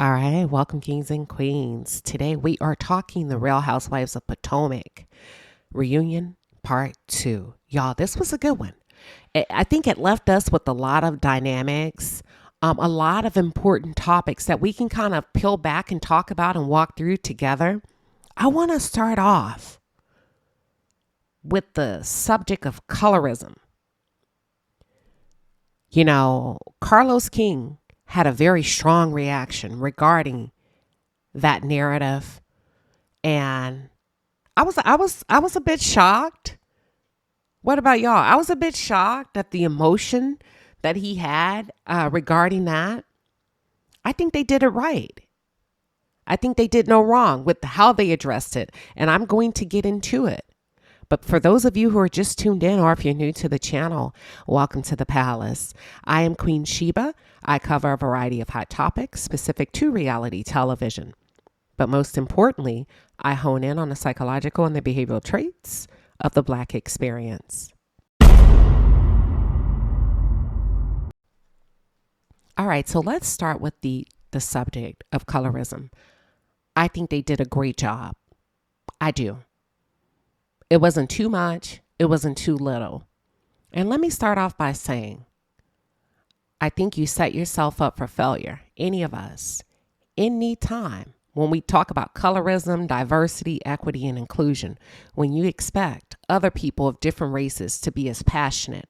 All right, welcome, kings and queens. Today we are talking the Real Housewives of Potomac reunion part 2. Y'all, this was a good one. I think it left us with a lot of dynamics, a lot of important topics that we can kind of peel back and talk about and walk through together. I want to start off with the subject of colorism. You know, Carlos King had a very strong reaction regarding that narrative, and I was a bit shocked. What about y'all? I was a bit shocked at the emotion that he had regarding that. I think they did it right. I think they did no wrong with how they addressed it, and I'm going to get into it. But for those of you who are just tuned in, or if you're new to the channel, welcome to the palace. I am Queen Sheba. I cover a variety of hot topics specific to reality television. But most importantly, I hone in on the psychological and the behavioral traits of the Black experience. All right, so let's start with the subject of colorism. I think they did a great job. I do. It wasn't too much. It wasn't too little. And let me start off by saying, I think you set yourself up for failure, any of us, any time. When we talk about colorism, diversity, equity, and inclusion, when you expect other people of different races to be as passionate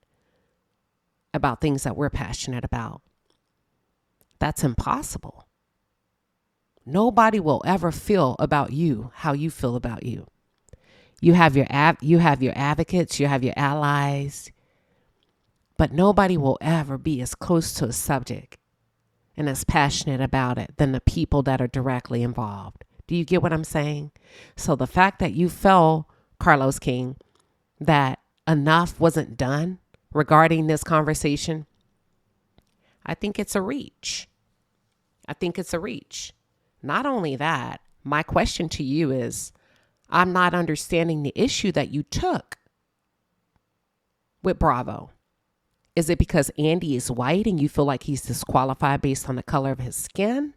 about things that we're passionate about, that's impossible. Nobody will ever feel about you how you feel about you. You have your advocates, you have your allies, but nobody will ever be as close to a subject and as passionate about it than the people that are directly involved. Do you get what I'm saying? So the fact that you felt, Carlos King, that enough wasn't done regarding this conversation, I think it's a reach. Not only that, my question to you is, I'm not understanding the issue that you took with Bravo. Is it because Andy is white and you feel like he's disqualified based on the color of his skin?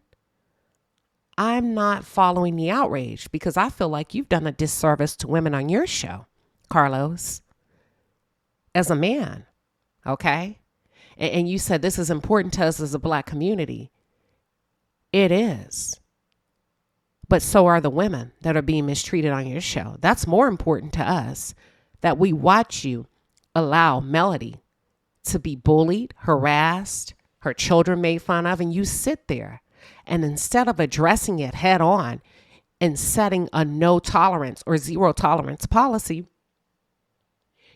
I'm not following the outrage because I feel like you've done a disservice to women on your show, Carlos, as a man, okay? And you said this is important to us as a Black community. It is. But so are the women that are being mistreated on your show. That's more important to us, that we watch you allow Melody to be bullied, harassed, her children made fun of, and you sit there. And instead of addressing it head on and setting a no tolerance or zero tolerance policy,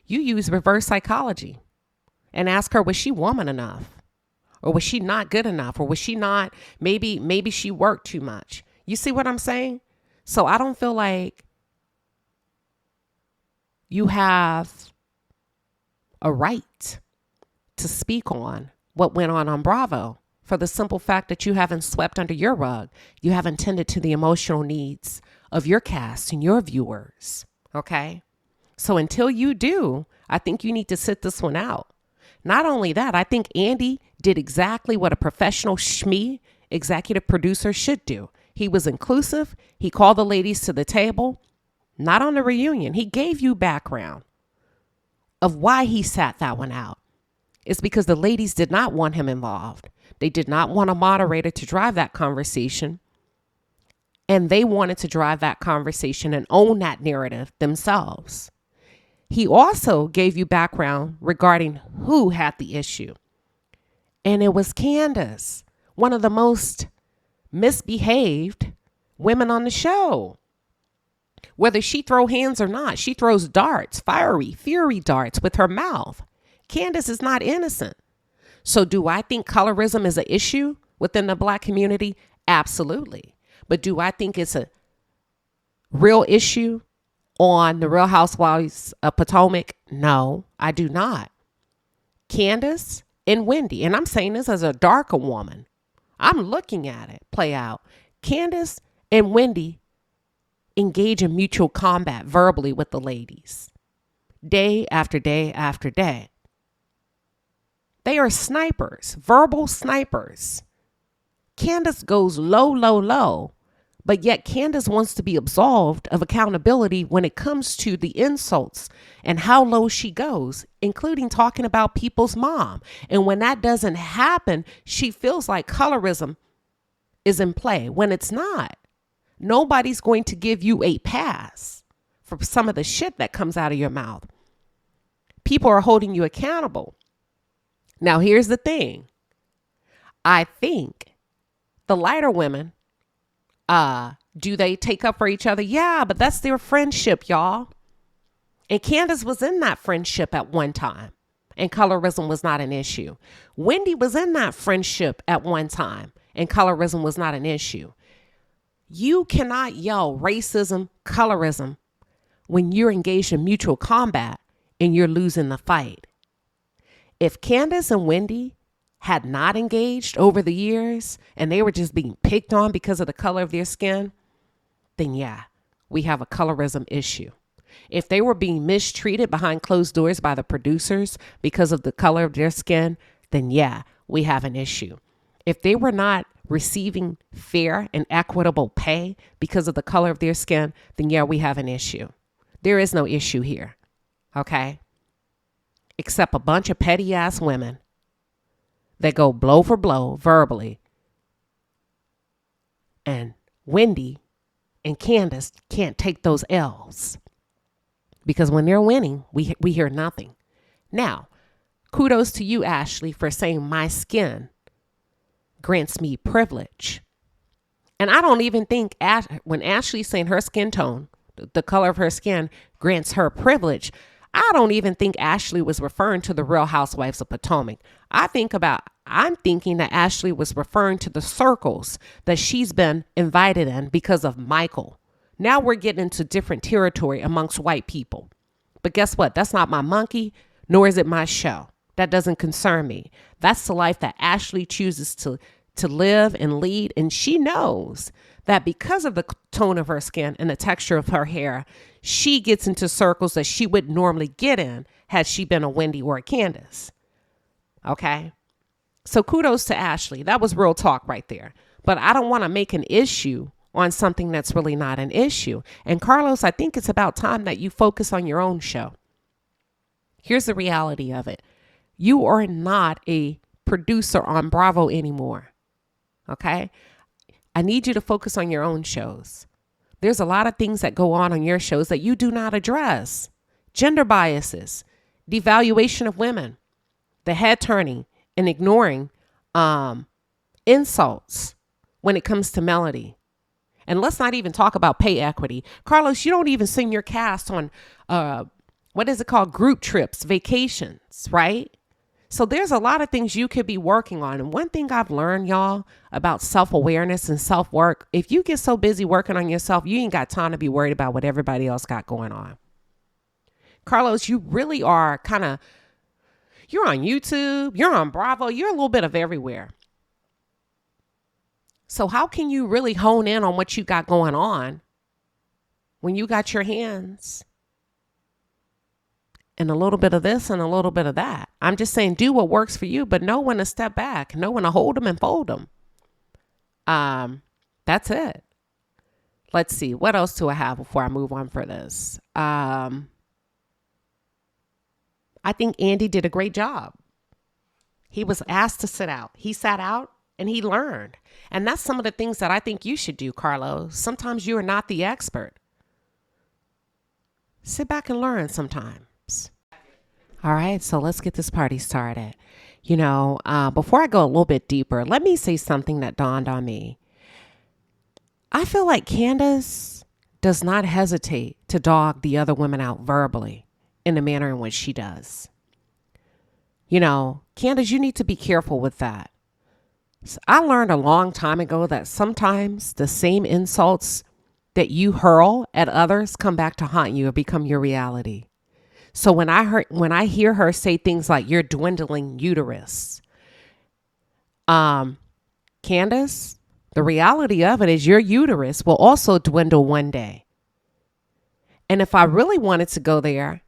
you use reverse psychology and ask her, was she woman enough? Or was she not good enough? Or was she not, maybe she worked too much? You see what I'm saying? So I don't feel like you have a right to speak on what went on Bravo for the simple fact that you haven't swept under your rug. You haven't tended to the emotional needs of your cast and your viewers. Okay? So until you do, I think you need to sit this one out. Not only that, I think Andy did exactly what a professional SME executive producer should do. He was inclusive. He called the ladies to the table, not on the reunion. He gave you background of why he sat that one out. It's because the ladies did not want him involved. They did not want a moderator to drive that conversation. And they wanted to drive that conversation and own that narrative themselves. He also gave you background regarding who had the issue. And it was Candace, one of the most misbehaved women on the show. Whether she throw hands or not, she throws darts, fiery darts with her mouth. Candace is not innocent. So do I think colorism is an issue within the Black community? Absolutely. But do I think it's a real issue on the Real Housewives of Potomac? No, I do not. Candace and Wendy, and I'm saying this as a darker woman, I'm looking at it play out. Candace and Wendy engage in mutual combat verbally with the ladies, day after day after day. They are snipers, verbal snipers. Candace goes low, low, low. But yet Candace wants to be absolved of accountability when it comes to the insults and how low she goes, including talking about people's mom. And when that doesn't happen, she feels like colorism is in play when it's not. Nobody's going to give you a pass for some of the shit that comes out of your mouth. People are holding you accountable. Now, here's the thing. I think the lighter women, do they take up for each other? Yeah, but that's their friendship, y'all. And Candace was in that friendship at one time, and colorism was not an issue. Wendy was in that friendship at one time, and colorism was not an issue. You cannot yell racism, colorism when you're engaged in mutual combat and you're losing the fight. If Candace and Wendy had not engaged over the years and they were just being picked on because of the color of their skin, then yeah, we have a colorism issue. If they were being mistreated behind closed doors by the producers because of the color of their skin, then yeah, we have an issue. If they were not receiving fair and equitable pay because of the color of their skin, then yeah, we have an issue. There is no issue here, okay? Except a bunch of petty ass women that go blow for blow verbally. And Wendy and Candace can't take those L's because when they're winning, we hear nothing. Now, kudos to you, Ashley, for saying my skin grants me privilege. And I don't even think when Ashley's saying her skin tone, the color of her skin grants her privilege, I don't even think Ashley was referring to the Real Housewives of Potomac. I'm thinking that Ashley was referring to the circles that she's been invited in because of Michael. Now we're getting into different territory amongst white people. But guess what? That's not my monkey, nor is it my show. That doesn't concern me. That's the life that Ashley chooses to live and lead. And she knows that because of the tone of her skin and the texture of her hair, she gets into circles that she would normally get in had she been a Wendy or a Candace. Okay? So kudos to Ashley. That was real talk right there. But I don't want to make an issue on something that's really not an issue. And Carlos, I think it's about time that you focus on your own show. Here's the reality of it. You are not a producer on Bravo anymore. Okay? I need you to focus on your own shows. There's a lot of things that go on your shows that you do not address. Gender biases, devaluation of women, the head turning and ignoring insults when it comes to melody. And let's not even talk about pay equity. Carlos, you don't even send your cast on, what is it called? Group trips, vacations, right? So there's a lot of things you could be working on. And one thing I've learned, y'all, about self-awareness and self-work, if you get so busy working on yourself, you ain't got time to be worried about what everybody else got going on. Carlos, you really are you're on YouTube, you're on Bravo, you're a little bit of everywhere. So how can you really hone in on what you got going on when you got your hands and a little bit of this and a little bit of that? I'm just saying, do what works for you, but know when to step back, know when to hold them and fold them. That's it. Let's see. What else do I have before I move on for this? I think Andy did a great job. He was asked to sit out. He sat out and he learned. And that's some of the things that I think you should do, Carlos. Sometimes you are not the expert. Sit back and learn sometimes. All right, so let's get this party started. Before I go a little bit deeper, let me say something that dawned on me. I feel like Candace does not hesitate to dog the other women out verbally in the manner in which she does. Candace, you need to be careful with that. So I learned a long time ago that sometimes the same insults that you hurl at others come back to haunt you or become your reality. So when I hear her say things like "you're dwindling uterus," Candace, the reality of it is your uterus will also dwindle one day. And if I really wanted to go there,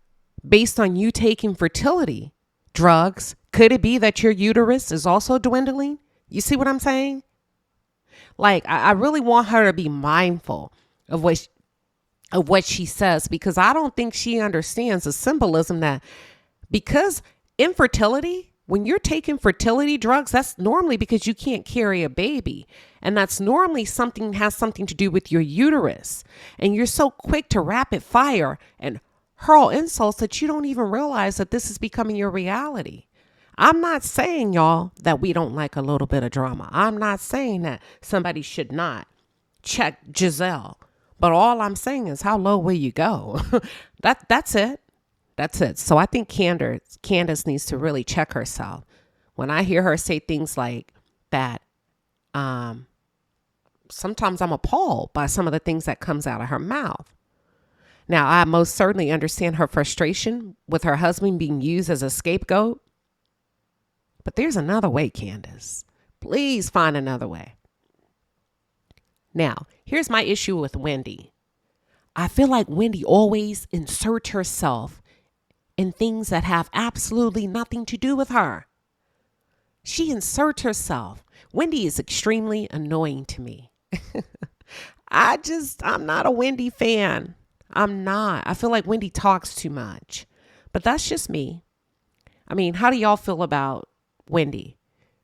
based on you taking fertility drugs, could it be that your uterus is also dwindling? You see what I'm saying? Like, I really want her to be mindful of what she says, because I don't think she understands the symbolism that, because infertility, when you're taking fertility drugs, that's normally because you can't carry a baby. And that's normally has something to do with your uterus. And you're so quick to rapid fire and hurl insults that you don't even realize that this is becoming your reality. I'm not saying, y'all, that we don't like a little bit of drama. I'm not saying that somebody should not check Gisele. But all I'm saying is, how low will you go? That's it. That's it. So I think Candace needs to really check herself. When I hear her say things like that, sometimes I'm appalled by some of the things that comes out of her mouth. Now, I most certainly understand her frustration with her husband being used as a scapegoat. But there's another way, Candace. Please find another way. Now, here's my issue with Wendy. I feel like Wendy always inserts herself in things that have absolutely nothing to do with her. She inserts herself. Wendy is extremely annoying to me. I'm not a Wendy fan. I'm not. I feel like Wendy talks too much. But that's just me. I mean, how do y'all feel about Wendy?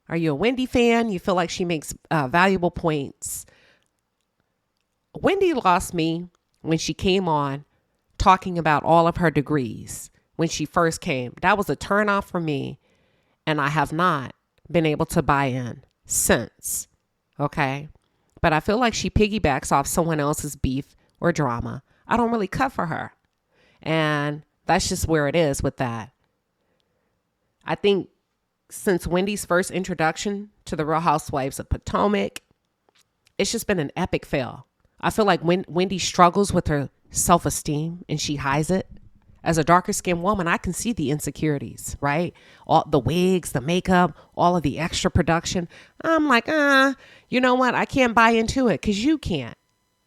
Are you a Wendy fan? You feel like she makes valuable points? Wendy lost me when she came on talking about all of her degrees when she first came. That was a turnoff for me, and I have not been able to buy in since. Okay? But I feel like she piggybacks off someone else's beef or drama. I don't really cut for her. And that's just where it is with that. I think since Wendy's first introduction to the Real Housewives of Potomac, it's just been an epic fail. I feel like Wendy struggles with her self-esteem and she hides it. As a darker skinned woman, I can see the insecurities, right? All the wigs, the makeup, all of the extra production. I'm like, you know what? I can't buy into it because you can't.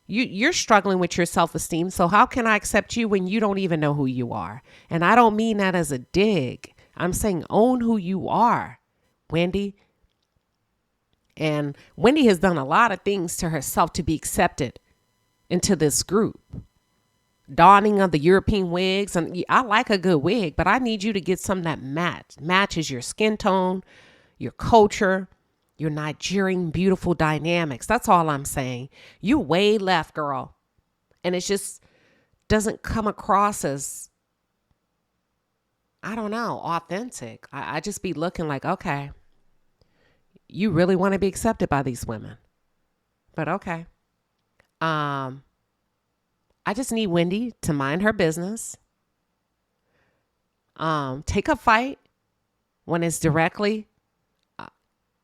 You're struggling with your self-esteem. So how can I accept you when you don't even know who you are? And I don't mean that as a dig. I'm saying own who you are, Wendy. And Wendy has done a lot of things to herself to be accepted into this group. Donning of the European wigs. And I like a good wig, but I need you to get some that matches your skin tone, your culture, your Nigerian beautiful dynamics. That's all I'm saying. You way left, girl. And it just doesn't come across as, I don't know, authentic. I just be looking like, okay, you really want to be accepted by these women. But okay. I just need Wendy to mind her business. Take a fight when it's directly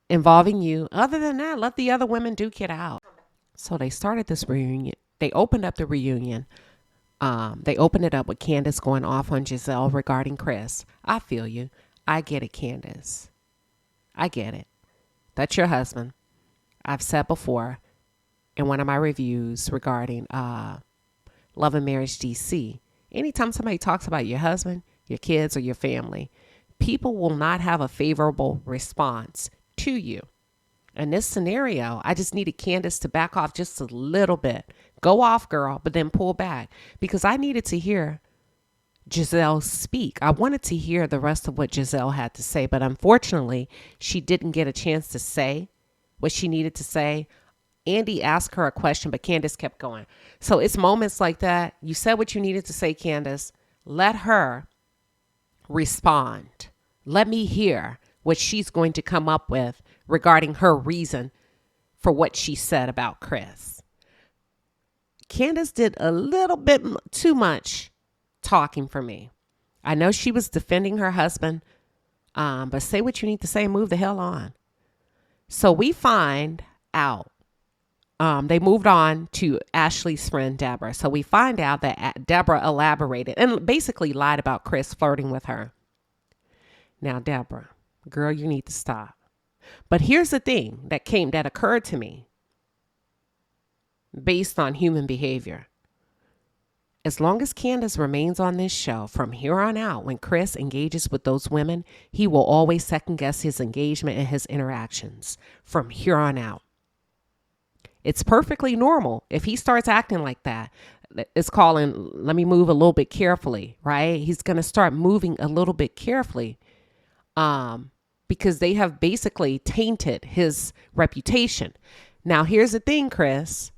involving you. Other than that, let the other women duke it out. So they started this reunion. They opened up the reunion. They opened it up with Candace going off on Gisele regarding Chris. I feel you. I get it, Candace. I get it. That's your husband. I've said before in one of my reviews regarding Love and Marriage DC, anytime somebody talks about your husband, your kids, or your family, people will not have a favorable response to you. In this scenario, I just needed Candace to back off just a little bit. Go off, girl, but then pull back, because I needed to hear Gisele speak. I wanted to hear the rest of what Gisele had to say, but unfortunately, she didn't get a chance to say what she needed to say. Andy asked her a question, but Candace kept going. So it's moments like that. You said what you needed to say, Candace. Let her respond. Let me hear what she's going to come up with regarding her reason for what she said about Chris. Candace did a little bit too much talking for me. I know she was defending her husband, but say what you need to say and move the hell on. So we find out they moved on to Ashley's friend, Deborah. So we find out that Deborah elaborated and basically lied about Chris flirting with her. Now, Deborah, girl, you need to stop. But here's the thing that occurred to me based on human behavior. As long as Candace remains on this show from here on out, when Chris engages with those women, he will always second guess his engagement and his interactions from here on out. It's perfectly normal. If he starts acting like that, it's calling, let me move a little bit carefully, right? He's going to start moving a little bit carefully because they have basically tainted his reputation. Now, here's the thing, Chris.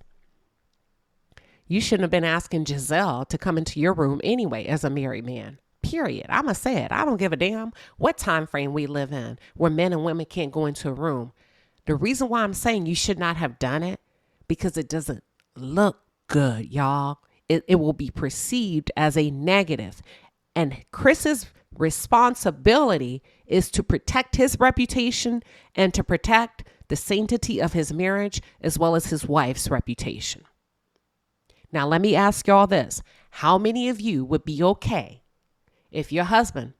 You shouldn't have been asking Gisele to come into your room anyway as a married man. Period. I'm going to say it. I don't give a damn what time frame we live in where men and women can't go into a room. The reason why I'm saying you should not have done it, because it doesn't look good, y'all. It will be perceived as a negative. And Chris's responsibility is to protect his reputation and to protect the sanctity of his marriage as well as his wife's reputation. Now, let me ask y'all this. How many of you would be okay if your husband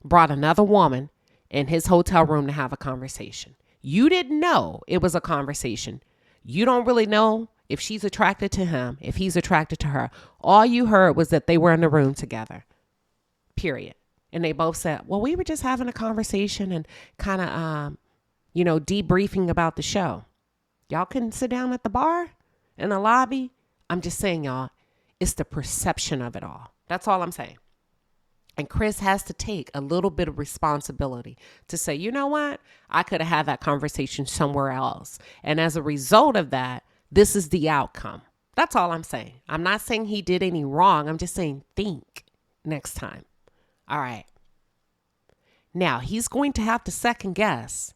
brought another woman in his hotel room to have a conversation? You didn't know it was a conversation. You don't really know if she's attracted to him, if he's attracted to her. All you heard was that they were in the room together, period. And they both said, well, we were just having a conversation and kind of, debriefing about the show. Y'all couldn't sit down at the bar in the lobby. I'm just saying, y'all, it's the perception of it all. That's all I'm saying. And Chris has to take a little bit of responsibility to say, you know what? I could have had that conversation somewhere else. And as a result of that, this is the outcome. That's all I'm saying. I'm not saying he did any wrong. I'm just saying think next time. All right. Now, he's going to have to second guess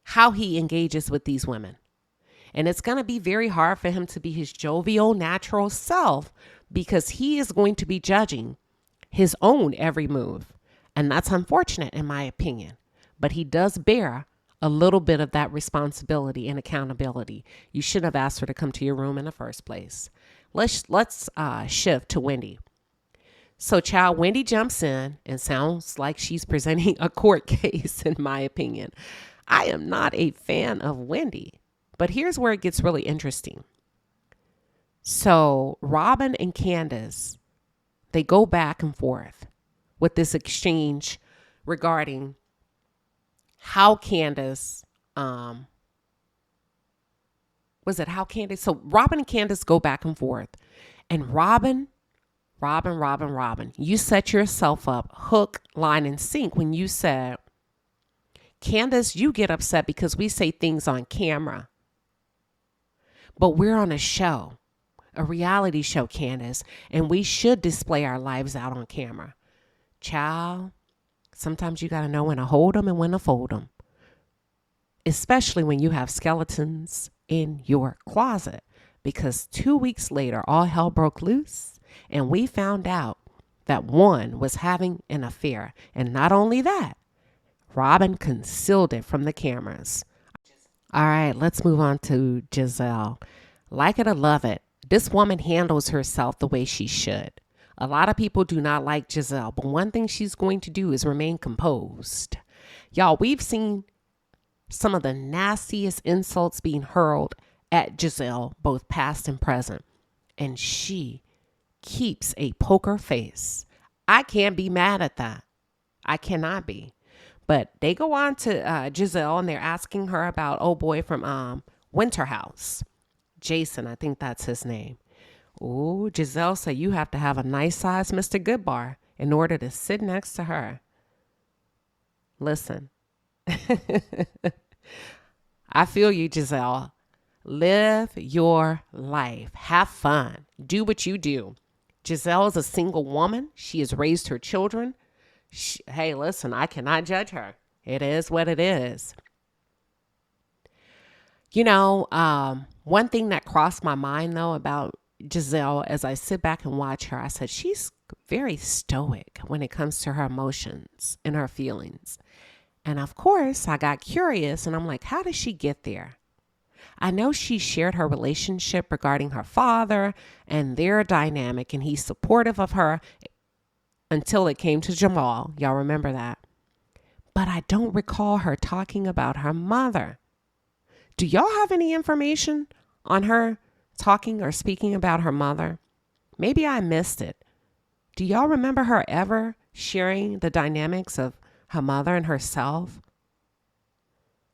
how he engages with these women. And it's going to be very hard for him to be his jovial, natural self because he is going to be judging his own every move. And that's unfortunate in my opinion. But he does bear a little bit of that responsibility and accountability. You shouldn't have asked her to come to your room in the first place. Let's shift to Wendy. So child, Wendy jumps in and sounds like she's presenting a court case, in my opinion. I am not a fan of Wendy, but here's where it gets really interesting. So Robin and Candace, they go back and forth with this exchange regarding how Candace, so Robin and Candace go back and forth, and Robin, you set yourself up hook, line, and sink when you said, Candace, you get upset because we say things on camera, but we're on a show, a reality show, Candace, and we should display our lives out on camera. Child, sometimes you got to know when to hold them and when to fold them, especially when you have skeletons in your closet, because 2 weeks later, all hell broke loose and we found out that one was having an affair. And not only that, Robin concealed it from the cameras. All right, let's move on to Gisele. Like it or love it, this woman handles herself the way she should. A lot of people do not like Gisele, but one thing she's going to do is remain composed. Y'all, we've seen some of the nastiest insults being hurled at Gisele, both past and present, and she keeps a poker face. I can't be mad at that. I cannot be. But they go on to Gisele and they're asking her about old boy from Winter House. Jason, I think that's his name. Oh, Gisele said you have to have a nice size Mr. Goodbar in order to sit next to her. Listen, I feel you, Gisele. Live your life. Have fun. Do what you do. Gisele is a single woman. She has raised her children. Hey, listen, I cannot judge her. It is what it is. You know, one thing that crossed my mind, though, about Gisele, as I sit back and watch her, I said, she's very stoic when it comes to her emotions and her feelings. And of course, I got curious and I'm like, how did she get there? I know she shared her relationship regarding her father and their dynamic, and he's supportive of her until it came to Jamal. Y'all remember that? But I don't recall her talking about her mother. Do y'all have any information on her talking or speaking about her mother? Maybe I missed it. Do y'all remember her ever sharing the dynamics of her mother and herself?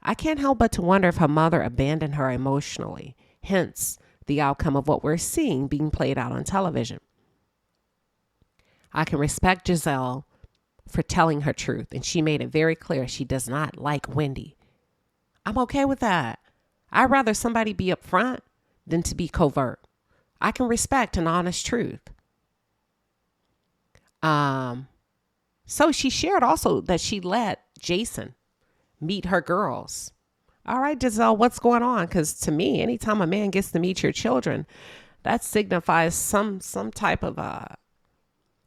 I can't help but to wonder if her mother abandoned her emotionally hence the outcome of what we're seeing being played out on television. I can respect Gisele for telling her truth, and she made it very clear she does not like Wendy. I'm okay with that. I'd rather somebody be upfront than to be covert. I can respect an honest truth. So she shared also that she let Jason meet her girls. All right, Gisele, what's going on? Because to me, anytime a man gets to meet your children, that signifies some type of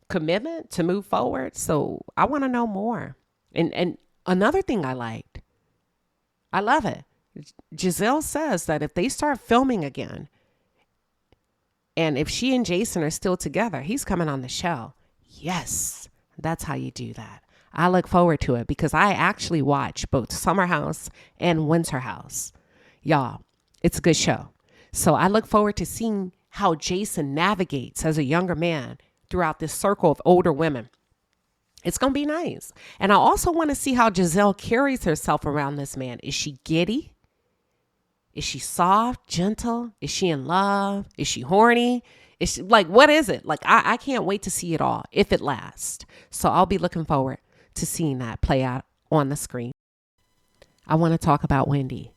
commitment to move forward. So I want to know more. And another thing I liked, I love it. Gisele says that if they start filming again, and if she and Jason are still together, he's coming on the show. Yes, that's how you do that. I look forward to it because I actually watch both Summer House and Winter House. Y'all, it's a good show. So I look forward to seeing how Jason navigates as a younger man throughout this circle of older women. It's going to be nice. And I also want to see how Gisele carries herself around this man. Is she giddy? Is she soft, gentle? Is she in love? Is she horny? Is she, like, what is it? Like, I can't wait to see it all if it lasts. So I'll be looking forward to seeing that play out on the screen. I want to talk about Wendy.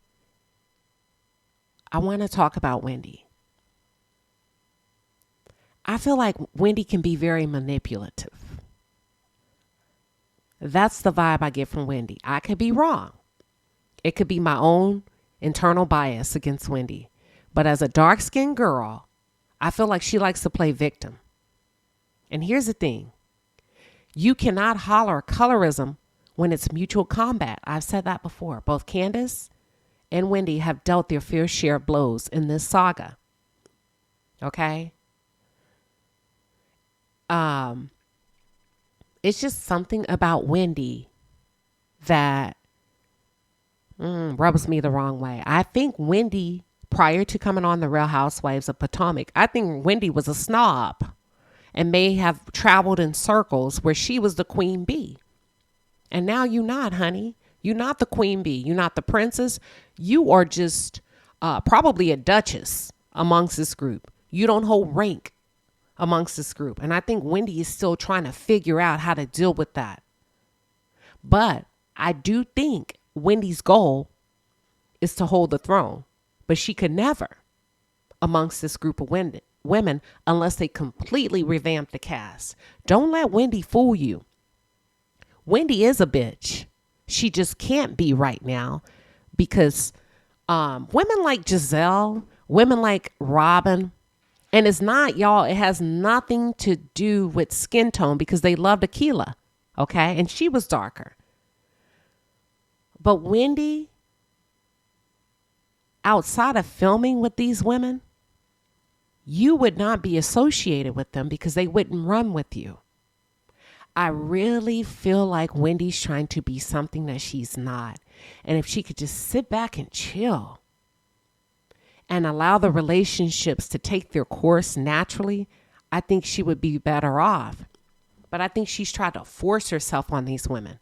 I feel like Wendy can be very manipulative. That's the vibe I get from Wendy. I could be wrong. It could be my own internal bias against Wendy. But as a dark-skinned girl, I feel like she likes to play victim. And here's the thing. You cannot holler colorism when it's mutual combat. I've said that before. Both Candace and Wendy have dealt their fair share of blows in this saga. Okay? It's just something about Wendy that rubs me the wrong way. I think Wendy, prior to coming on the Real Housewives of Potomac, I think Wendy was a snob and may have traveled in circles where she was the queen bee. And now you're not, honey. You're not the queen bee. You're not the princess. You are just probably a duchess amongst this group. You don't hold rank amongst this group. And I think Wendy is still trying to figure out how to deal with that. But I do think Wendy's goal is to hold the throne. But she could never amongst this group of women unless they completely revamp the cast. Don't let Wendy fool you. Wendy is a bitch. She just can't be right now because women like Gisele, women like Robin, and it's not, y'all, it has nothing to do with skin tone because they love tequila, okay? And she was darker. But Wendy, outside of filming with these women, you would not be associated with them because they wouldn't run with you. I really feel like Wendy's trying to be something that she's not. And if she could just sit back and chill and allow the relationships to take their course naturally, I think she would be better off. But I think she's tried to force herself on these women.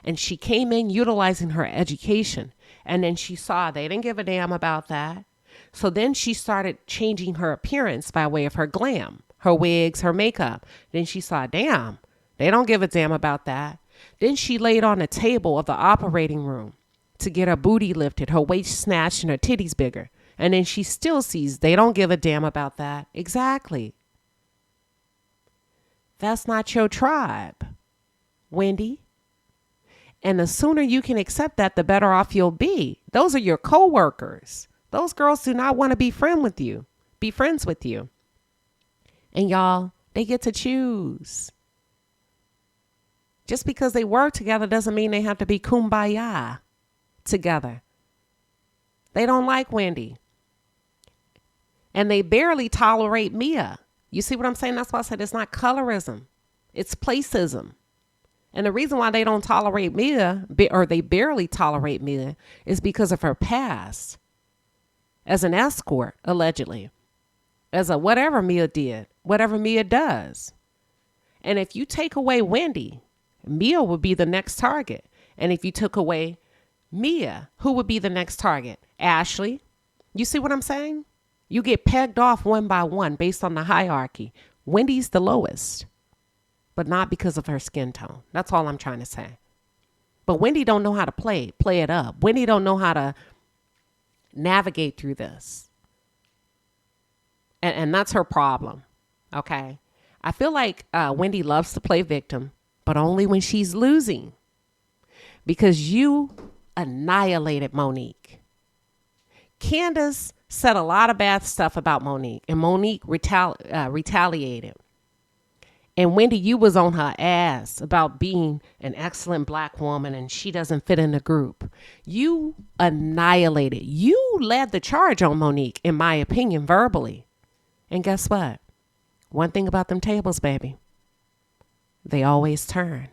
And she came in utilizing her education. And then she saw they didn't give a damn about that. So then she started changing her appearance by way of her glam, her wigs, her makeup. Then she saw, damn, they don't give a damn about that. Then she laid on a table of the operating room to get her booty lifted, her waist snatched, and her titties bigger. And then she still sees they don't give a damn about that. Exactly. That's not your tribe, Wendy. And the sooner you can accept that, the better off you'll be. Those are your co-workers. Those girls do not want to be friends with you. And y'all, they get to choose. Just because they work together doesn't mean they have to be kumbaya together. They don't like Wendy. And they barely tolerate Mia. You see what I'm saying? That's why I said it's not colorism. It's placism. And the reason why they don't tolerate Mia, or they barely tolerate Mia, is because of her past as an escort, allegedly, as a whatever Mia did, whatever Mia does. And if you take away Wendy, Mia would be the next target. And if you took away Mia, who would be the next target? Ashley, You see what I'm saying? You get pegged off one by one based on the hierarchy. Wendy's the lowest, but not because of her skin tone. That's all I'm trying to say. But Wendy don't know how to play it up. Wendy don't know how to navigate through this. And that's her problem. Okay. I feel like Wendy loves to play victim, but only when she's losing. Because you annihilated Monique. Candace said a lot of bad stuff about Monique, and Monique retaliated. And Wendy, you was on her ass about being an excellent black woman and she doesn't fit in the group. You annihilated. You led the charge on Monique, in my opinion, verbally. And guess what? One thing about them tables, baby, they always turn.